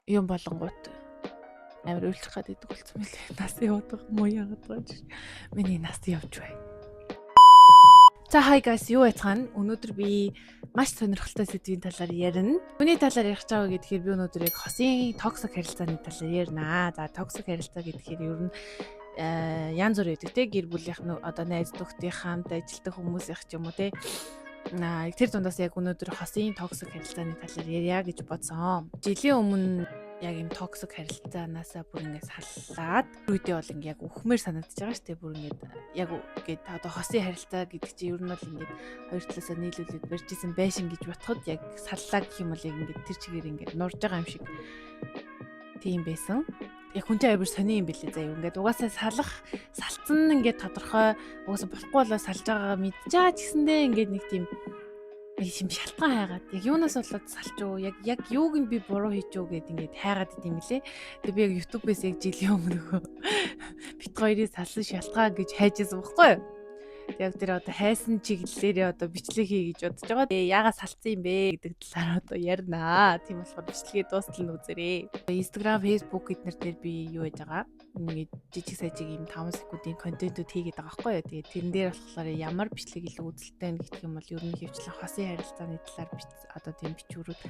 юм болонгууд амар уйлчих гадаг болсон мөлий. Нас явдаг муу яагаад байгаа ч. Миний нас явж бай. За hi guys, юу яцхан? Өнөөдөр би маш сонирхолтой сэдвийн талаар ярина. Үүний талаар ярих чагаа гэдгээр би өнөөдөр яг хосын токсик харилцааны талаар ярина. За токсик харилцаа гэдгээр ер нь янз бүр байдаг те, гэр бүлийнх нь одоо найз нөхдөд хамт ажилладаг хүмүүсийнх ч юм уу те. Тэр дундаас яг өнөөдөр хосын токсик харилцааны талаар ярья гэж бодсон. Жилийн өмнө яг юм токсик харилцаанаасаа бүр ингэ саллаад үедээ бол ингэ яг үхмээр санагдаж байгаа шүү дээ. Бүр ингэ яг гээд одоо хосын харилцаа гэдэг чинь ер нь бол ингэ хоёр талаасаа нийлүүлээд барьжсэн байшин гэж бодоход яг саллаа гэх юм бол яг ингэ тэр чигээр ингэ нурж байгаа юм шиг тийм байсан. Яг хүн чинь амар сони юм бэлээ заяа. Ингээд угаасаа салцсан ингээд тодорхой угаасаа болохгүй болоо салж байгаа мэдж байгаа ч гэсэндээ ингээд нэг тийм шалтгаан хайгаад яг юунаас болоод салж уу яг юуг нь би буруу хийж үү гэд ингээд хайгаад идэм билээ. Тэгээ би яг YouTube-ээс яг жилийн өмнө бит хоёрыг салсан шалтгаан гэж хайжсэн байхгүй юу? Яг тэр одоо хайсан чиглэлээрээ одоо бичлэг хий гэж бодож байгаа. Яагаад салцсан юм бэ гэдэг талаар одоо ярина. Тийм болохоор бичлэгээ дуустал нь үзээрэй. Instagram, Facebook эднэр дээр би юу яаж байгаа? Ингээд жижиг сажиг юм 5 секундын контентууд хийгээд байгаа байхгүй юу? Тэгээ тэрэн дээр болохоор ямар бичлэг илүү үзэлттэй гэх юм бол ер нь хөвчлэн хосын харилцааны талаар одоо тийм бичвэрүүд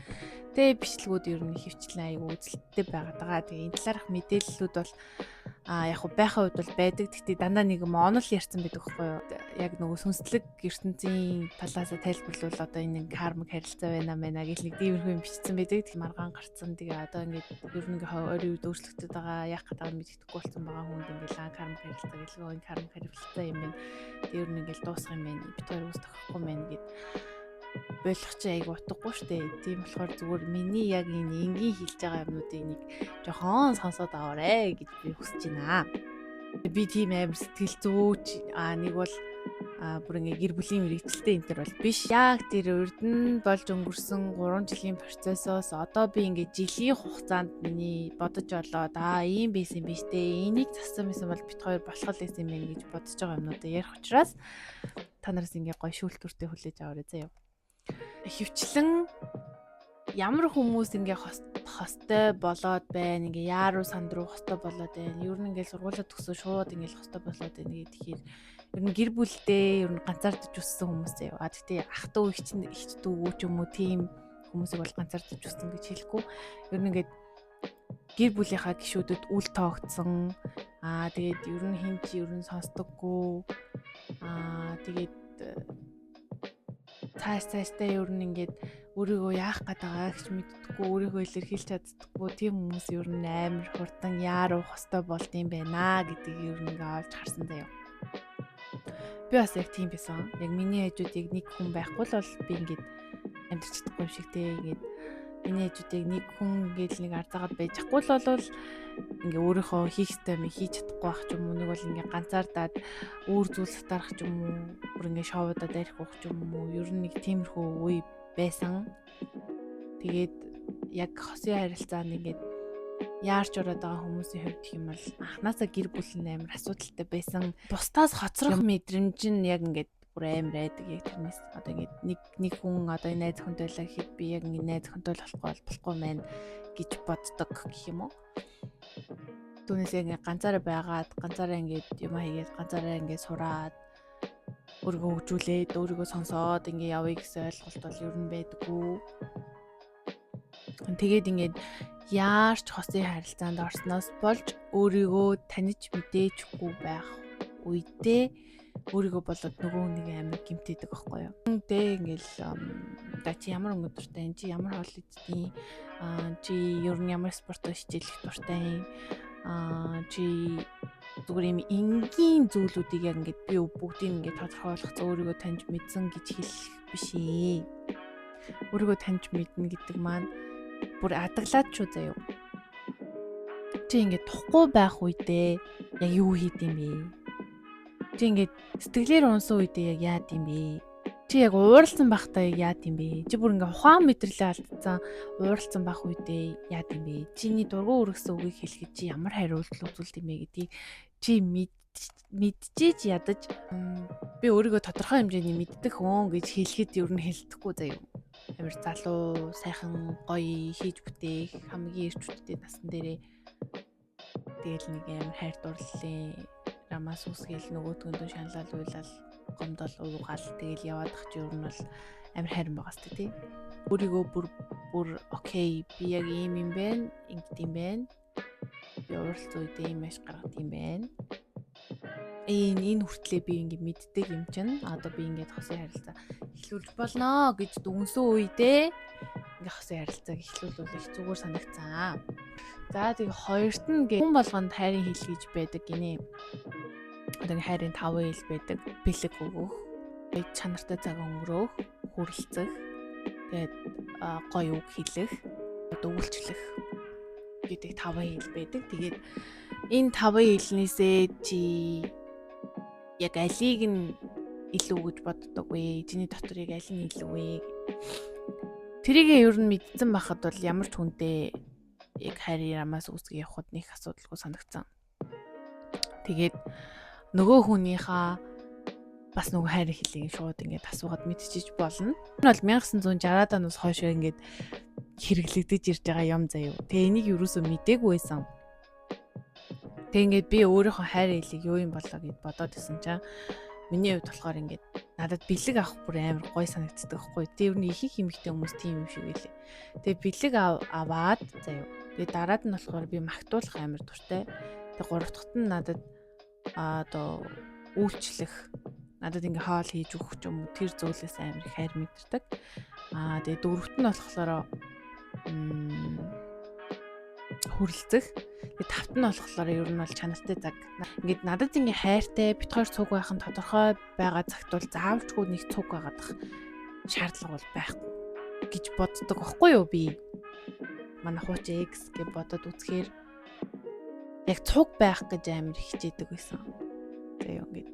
тэгээ бичлэгүүд ер нь хөвчлэн аяг үзэлттэй байгаа. Тэгээ энэ талаарх мэдээллүүд бол яг байхын үед бол байдаг. Гэхдээ дандаа нэг юм онол ярьсан байдаг байхгүй юу? Яг нөгөө сүнслэг ертөнцийн талаас тайлбарлавал одоо энэ кармик харилцаа байна гэх нэг тиймэрхүү юм бичсэн байдаг. Тэг маргаан гарцсан. Тэгээ одоо ингээд ер нь өөрийн үед өөрчлөгдөж байгаа яах гэдэг нь мэддэхгүй болсон байгаа хүнд ингээд кармик харилцаа гэлгүй энэ кармик харилцаа юм байна. Тэг ер нь ингээд дуусах юм байна. Бид хоёр үс тохихгүй байна гэд болох чи айгу утгагүй штэ. Тийм болохоор зүгээр миний яг энэ энгийн хэлж байгаа юмнуудыг нэг жохон сонсоод аваарэ гэж би хүсэж байна. Би тийм амар сэтгэл зүйч нэг бол бүр ингээ гэр бүлийн мэрэгчлээ энэ төр бол биш. Яг тэр урд нь болж өнгөрсөн 3 жилийн процессоос одоо би ингээ жилийн хугацаанд миний бодож болоод ийм байсан биш дээ. Энийг зассан байсан бол бит хоёр болох л байсан юм байна гэж бодож байгаа юмнуудаа ярих учраас та нараас ингээ гоё шүүлтүртэй хүлээж аваарай заяа. Хөвчлэн ямар хүмүүс ингээ хостой болоод байна, ингээ яаруу санд руу хостой болоод байна. Ер нь ингээ сургуулаа төгсөө шууд ингээ хостой болоод байна гэхээр ер нь гэр бүлдээ ер нь ганцаардаж өссөн хүмүүс заяа. Тэгтээ ах トゥ ихч дүү ч юм уу тийм хүмүүсийг бол ганцаардаж өссөн гэж хэлэхгүй. Ер нь ингээ гэр бүлийнхаа гишүүдэд үл тоогдсон. Тэгээд ер нь хин ч ер нь сонсдоггүй. Тэгээд цааштай ер нь ингээд өөрийгөө яах гээд байгаа гэж мэддэггүй, өөрийгөө илэрхийлж чаддаггүй тийм хүмүүс ер нь амар хурдан яаруу хостой болд юм байна гэдгийг ер нь олж харсан заяа. Би бас яг тийм байсан. Яг миний хажуудыг нэг хүн байхгүй л бол би ингээд амьдарч чадахгүй юм шиг те. Ингээд миний хажуудыг нэг хүн ингээд нэг ардаагаад байж чадахгүй л бол ингээ өөрийнхөө хийх ёстой юм хийж чадахгүй байх ч юм уу, нэг бол ингээ ганцаардаад өөр зүйл сатарах ч юм уу, бүр ингээ шоудаад арих байх ч юм уу, ер нь нэг тиймэрхүү үе байсан. Тэгээд яг хосын харилцаанд ингээд яарч ороод байгаа хүмүүсийн хувьд гэх юм бол анханасаа гэр бүл нь амар асуудалтай байсан. Бусдаас хоцрох мэдрэмж нь яг ингээд бүр амар байдаг. Яг тэрнээс одоо ингээд нэг хүн одоо энэ найз хүнтэй байлаа гэхэд би яг ингээд найз хүнтэй болохгүй маань гэж боддог гэх юм уу. Түүнээс яг ганцаараа байгаад, ганцаараа ингээд юм хийгээд, ганцаараа ингээд сураад өөрийгөө хөгжүүлээд, өөрийгөө сонсоод ингээд явъя гэсэн ойлголт бол ер нь байдаггүй. Тэгээд ингээд яарч хосын харилцаанд орсноос болж өөрийгөө таних мэдээчгүй байх үедээ өөрийгөө болоод нөгөө нэг амар гэмтээдэг байхгүй юу. Тэ ингээл чи ямар өнгөдөртэй, чи ямар хоол идэх, чи ер нь ямар спортоо хичээлэх дуртай, чи зүгээр юм энгийн зүйлүүдийг яг ингээд би бүгдийг ингээд тодорхойлох, өөрийгөө таньж мэдсэн гэж хэлэх биш ээ. Өөрийгөө таньж мэднэ гэдэг маань бүр адаглаад шүү заяа. Чи ингээд тухгүй байх үедээ яг юу хийд юм бэ? Чи ингээд сэтгэлээр унсан үедээ яг яад юм бэ? Чи яг ууралсан байхдаа яг яад юм бэ? Чи бүр ингээд ухаан мэдрэлээ алдсан ууралсан байх үедээ яад юм бэ? Чиний дургуун өргөсөн үгийг хэлэхэд чи ямар хариулт үзүүлд юм бэ гэдгийг чи мэдчихэж ядаж би өөрийгөө тодорхой хэмжээний мэддэг хүн гэж хэлэхэд ер нь хэлдэхгүй заяа. амар залуу сайхан гоё хийж бүтээх хамгийн эрчүүдтэй насан дээрээ тэгэл нэг амар хайр дурлалын рамаас үсгээл нөгөөдгөндөө шаналал уйлал гомдол уугаал тэгэл яваад ах чи ер нь бол амар хайран байгаа сте тий. Өөрийгөө бүр окей би яг ийм юм байна, ингэт юм байна. Би уралц үедээ ийм маш гаргад юм байна. Энэ хүртлээ би ингэ мэддэг юм чинь одоо би ингэ хосын харилцаа эхлүүлж болно гэж дүнсэн үедээ ингээ хосын харилцааг эхлүүлвэл их зүгээр санагцсан. За тэгээ хоёрт нь хүн болгонд хайрын хил гэж байдаг гинэ. Одоо ингээ хайрын 5 хил байдаг. Бэлэг өгөх, чанартай цаг өнгөрөөх, хүрлцэх, тэгээд гоё үг хэлэх, одоо үйлчлэх гэдэг 5 хил байдаг. Тэгээд энэ 5 хилнээсээ чи яг алийг нь илүү гэж боддог вэ? Чиний дотор яг аль нь илүү вэ? Тэрийгээ ер нь мэдсэн байхад бол ямар ч хүнтэй яг хайрын рамаас үсгээ явахд нэг асуудалгүй санагдсан. Тэгээд нөгөө хүнийхээ бас нөгөө хайрын хилийг шууд ингээд асуугаад мэдчихэж болно. Энэ бол 1960-аад оноос хойш ингээд хэрэглэгдэж ирж байгаа юм заяа. Тэгээ энийг юусоо мдээгүй байсан. Тэг ингээд би өөрийнхөө хайр хэлийг юу юм болоо гэд бодоод исэн чинь миний хувьд болохоор ингээд надад бэлэг авах бүр амар гой санагддаг байхгүй. Тэр нь их эмэгтэй хүмүүс тийм юм шиг байлээ. Тэгээ бэлэг аваад заяа. Тэгээ дараад нь болохоор би магтуулах амар дуртай. Тэгээ гурав дахьт нь надад одоо үйлчлэх надад ингээ хоол хийж өгөх юм уу тэр зүйлээс амар их хайр мэдэрдэг. Тэгээ дөрөвт нь болохоор хүрлцэх. Тэгээ тавт нь болохоор ер нь бол чанартай цаг. Ингээд надад ингээ хайртай бит хоёр цуг байх нь тодорхой байгаа цагт бол заавалчгүй нэг цуг байгаад шаардлага бол байхгүй гэж боддог байхгүй юу би. Манай хууч X гэж бодоод үзэхээр яг цуг байх гэж амар хичээдэг байсан. Тэгээ ингээд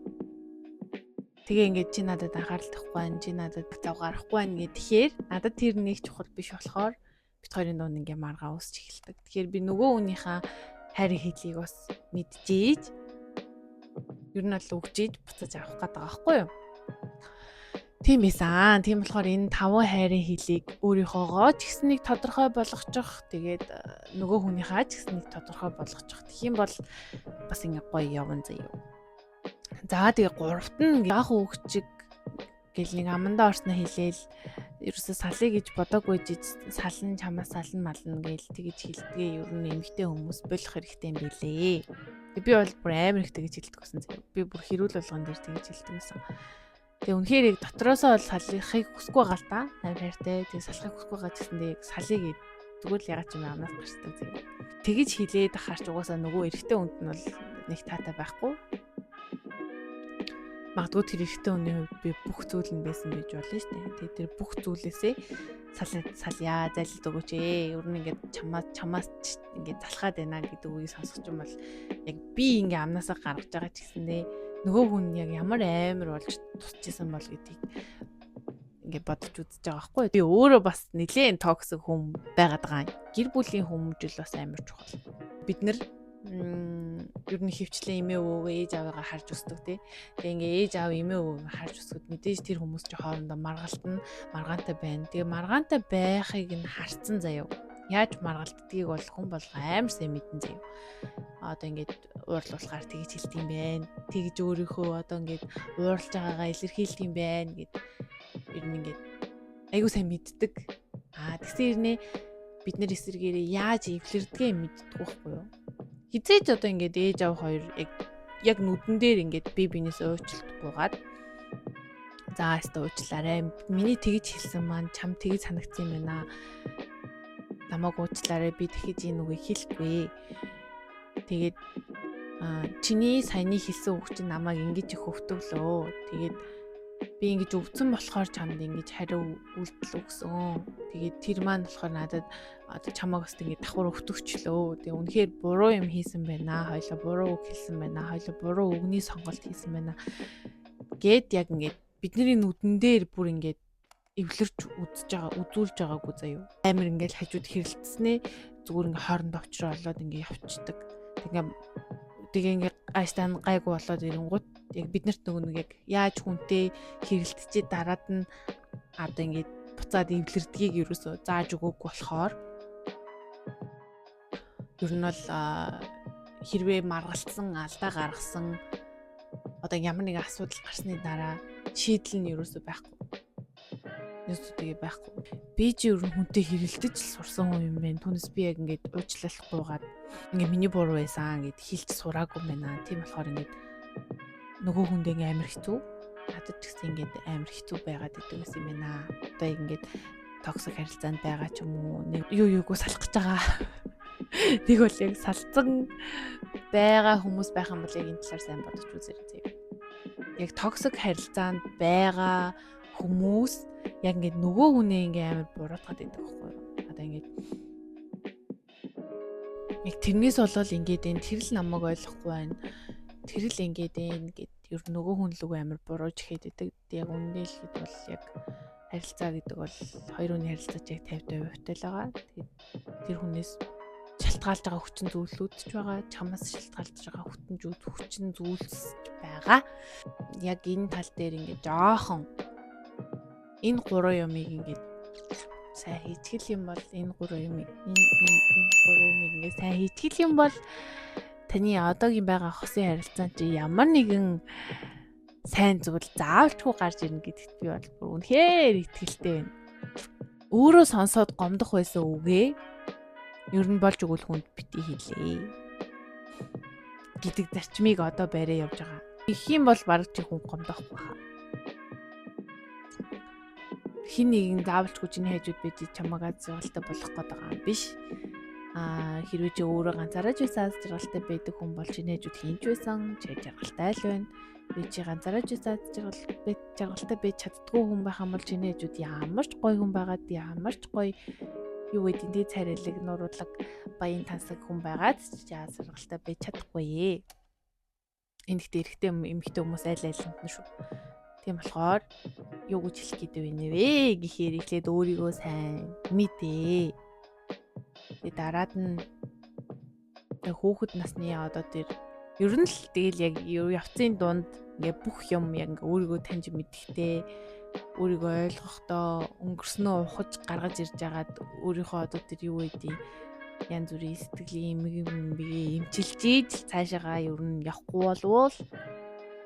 тэгээ ингээд чи надад анхаарал тавихгүй байна, чи надад зав гарахгүй байна гэхээр надад тэр нэг чухал биш болохоор бит хоёрын дунд ингээ маргаа үсч эхэлдэг. Тэгэхээр би нөгөө хүнийхээ хайрын хэлийг бас мэдчихээж ер нь бол өгчээж буцаж авах гэдэг байгаа байхгүй юу? Тийм байсан. Тийм болохоор энэ 5 хайрын хэлийг өөрийнхоогоо ч гэсэн нэг тодорхой болгочих. Тэгээд нөгөө хүнийхээ ч гэсэн нэг тодорхой болгочих. Тэгэх юм бол бас ингээ гоё явна заяа. За тэгээ гуравт нь яах өгчиг гэл нэг амандаа орсноо хэлээл ерөөсө салъя гэж бодоогүй сална чамаас сална мална гээл тэгэж хэлдгээ ер нь эмэгтэй хүмүүс болох хэрэгтэй юм билээ. Би бол бүр амар их тэгэж хэлдэг гэсэн. Би бүр хэрүүл болгон дээр тэгэж хэлдэг гэсэн. Тэгээ үнэхээр яг дотроосоо бол салахыг хүсэхгүй байгаа л да. Амар хайртай. Тэгээ салахыг хүсэхгүй байгаа гэсэндээ салъя гэж тэгвэл ягаад ч юм амнаас гарчдаг зэ. Тэгэж хэлээд ахаарч угаасаа нөгөө эрэгтэй хүнд нь бол нэг таатай байхгүй. Магадгүй тэр эрэгтэй хүний хувьд би бүх зүйл нь байсан байж болно шүү дээ. Тэгээ тэр бүх зүйлээсээ салъя залилд өгөөч ээ. Ер нь ингээд чамаас ингээд залхаад байна гэдэг үгийг сонсох юм бол яг би ингээ амнаасаа гаргаж байгаа ч гэсэндээ нөгөө хүн яг ямар амар болж тусчихсан бол гэдгийг ингээ бодож үзэж байгаа байхгүй. Би өөрөө бас нэлээд токсик хүн байгаад байгаа. Гэр бүлийн хүмүүжил бас амар чухал. Бид нэр ер нь хөвчлэн эмээ өвөө ээж аваагаа харж өсдөг тий. Тэгээ ингээ ээж аав эмээ өвөө харж өсгөд мэдээж тэр хүмүүс чи хоорондоо маргалтна маргаантай байна. Тэгээ маргаантай байхыг нь харцсан заяа. Яаж маргалддгийг бол хүн болго амар сайн мэдэн заяа. Одоо ингээд уурлуулахаар тэгж хэлдэг юм байна. Тэгж өөрийнхөө одоо ингээд уурлж байгаагаа илэрхийлдэг юм байна гэд ер нь ингээд айгуу сайн мэддэг. Тэгсэн хэрнээ бид нэр эсэргээрээ яаж эвлэрдгээ мэддэг байхгүй юу? Хизээж одоо ингээд ээж аав хоёр яг нүдэн дээр ингээд би бинээс уучлалтгүйгаад за яста уучлаарай. Миний тэгж хэлсэн маань чам тэгж санагдсан юм байна. Намайг уучлаарай. Би тэгж энэ үгийг хэлэхгүй. Тэгээд чиний саяны хэлсэн үг чинь намайг ингэж их өвтөглөө. Тэгээд би ингэж өвдсөн болохоор чамд ингэж хариу үйлдэл өгсөн. Тэгээд тэр маань болохоор надад одоо чамайг өст ингэ давхар өвтөгчлөө. Тэгээ үнэхээр буруу юм хийсэн байна. Хоёлоо буруу үг хэлсэн байна. Хоёлоо буруу үгний сонголт хийсэн байна. Гэт яг ингэ бидний нүдэн дээр бүр ингэ эвлэрч үзүүлж байгаагүй заяа. Амар ингээл хажууд хэрэлдснээ зүгээр ингээ хоорондоо очроо олоод ингээ явцдаг. Тэгээ ингээ айстан гайгүй болоод ирэнгүүт яг биднэрт нөгөө нэг яг яаж хүнтэй хэрэлдчихэд дараад нь одоо ингээ буцаад эвлэрдгийг ерөөсөө зааж өгөөгүй болохоор ер нь бол хэрвээ маргалцсан, алдаа гаргасан одоо ямар нэгэн асуудал гарсны дараа шийдэл нь ерөөсөө байхгүй. Тэгээ байхгүй. Би ч ер нь хүнтэй хэрэлдэж л сурсан хүн юм байна. Түүнээс би яг ингээд уучлалахгүйгээд ингээд миний буруу байсан гэд хэлж сураагүй байна. Тийм болохоор ингээд нөгөө хүндээ ингээд амар хэцүү. Надад ч гэсэн ингээд амар хэцүү байгаад идэг гэсэн юм байна. Одоо ингээд токсик харилцаанд байгаа ч юм уу, нэг юугүй салах гэж байгаа. Тэг бол яг салцсан байгаа хүмүүс байх юм бол яг энэ талаар сайн бодож үзээрэй. Яг токсик харилцаанд байгаа хүмүүс яг ингээд нөгөө хүнээ ингээд амар буруутгаад байдаг байхгүй юу? Одоо ингээд яг тэрнээс болол ингээд энэ тэр л намайг ойлгохгүй байна. Тэр л ингээд энэ гэд ер нь нөгөө хүн лүг амар бурууж ихэд байдаг. Яг үнэндээ л хэд бол яг харилцаа гэдэг бол хоёр хүний харилцаач яг 50% л байгаа. Тэгээд тэр хүнээс шалтгаалж байгаа хүчин зүйлүүд ч байгаа, чамаас шалтгаалж байгаа хүчин зүйлс байгаа. Яг энэ тал дээр ингээд жоохон энэ гурван юмыг ингээд сайн хийтгэл юм бол энэ гурван юмыг ингээд сайн хийтгэл юм бол таны одоогийн байгаа хосын харилцаан чи ямар нэгэн сайн зүйл заавалчгүй гарч ирнэ гэдэгт би бол бүр үнэхээр итгэлтэй байна. Өөрөө сонсоод гомдох байсан үгээ ер нь болж өгвөл хүнд бити хийлээ гэдэг зарчмыг одоо барай явж байгаа. Их юм бол бараг чи хүн гомдохгүй хаа. Хин нэгэн заавалчгүй чиний хажууд байж чамаагаа зургалтай болох гээд байгаа юм биш. Хэрвээ чи өөрөө ганцаараа ч байсан зургалтай байдаг хүн бол чиний хажууд хинч байсан, чи жаргалтай л байна. Би чи ганцаараа ч байсан жаргалтай байж чаддгүй хүн байх юм бол чиний хажууд ямар ч гоё хүн байгаад ямар ч гоё юу гэдэг нь царайлаг, нуруулаг, баян тансаг хүн байгаад жаргалтай байж чадахгүй. Энэгтэй эрэгтэй эмэгтэй хүмүүс айл айланд нь шүү. Тийм болохоор юу гэж хэлэх гээд байна вэ гэхээр эхлээд өөрийгөө сайн мэдээ. Тэгээ дараад нь хүүхэд насны одоо тэр ер нь л тэгэл яг явцын дунд ингээ бүх юм яг ингээ өөрийгөө таньж мэдхтэй, өөрийгөө ойлгохдоо өнгөрснөө ухаж гаргаж ирж байгаад өөрийнхөө одоо тэр юу гэдэг янз бүрийн сэтгэлийн эмчилж ийж цаашаагаа ер нь явахгүй болвол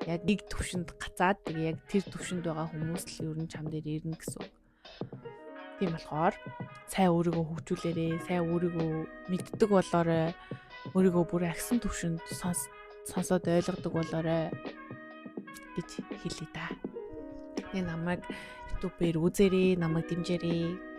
яг нэг төвшөнд гацаад тэгээ яг тэр төвшөнд байгаа хүмүүс л ер нь чам дээр ирнэ гэсэн үг. Тийм болохоор сайн өөрийгөө хөгжүүлээрэй, сайн өөрийгөө мэддэг болоорой, өөрийгөө бүр агсан төвшөнд сонсоод ойлгодог болоорой гэж хэлээ та. Тэгээ намайг YouTube-ээр үзээрэй, намайг дэмжээрэй.